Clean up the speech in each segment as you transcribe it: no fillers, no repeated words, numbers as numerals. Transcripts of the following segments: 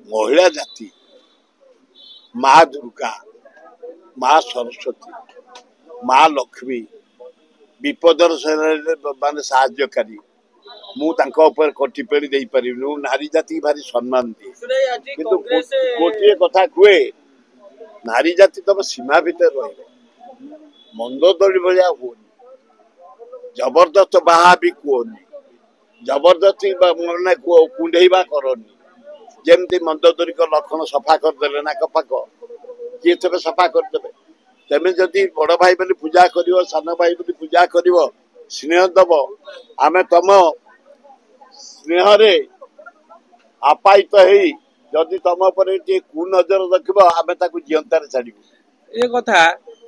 महिला जाति माँ दुर्गा माँ सरस्वती माँ लक्ष्मी विपदर माने साहाय्यकारी मु टिप्पणी दे पारि नारी जाति भारी सम्मान दिए किंतु गोटे कथा कहे नारी जाति तुम सीमा भितर रही मंदोदरी भाया हुए जबरदस्त बाहा भी कहनी जबरदस्ती मैंने कुंडेवा करनी जमती मंदोदरी को लक्षण सफा करदे नाक पाक किए थे सफा करदे तेमें जदि बड़ भाई बोली पूजा कर सान भाई बोली पूजा कर स्नेह दब आम तुम स्नेह आपायित होई जदि तुम पर कुनजर रखिब आम जीवंतार छाड़ू ये कथा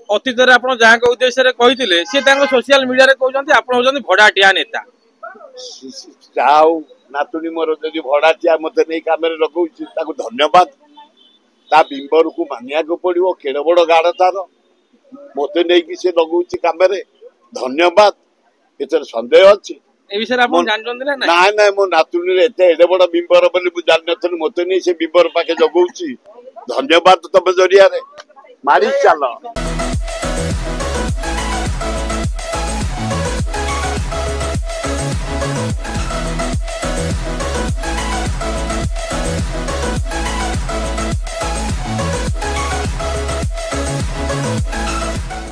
अतीत आप जहाँ उद्देश्य कहते सोशल मीडिया कहते आप भड़ाटिया नेता जाऊ नातुणी मोर जदि भड़ाटिया मत नहीं कम लगुच धन्यवाद ता बिंबर को मानिया को पड़ो केड़ बड़ गाड़ तार मत नहीं से लगुच कम धन्यवाद एथर संदेह अच्छी ना ना मो नातुणी एडे बड़ बिंबर बोली जान मत नहीं से बिंबर पाखे जगौची धन्यवाद तुम जरिया मारी चल।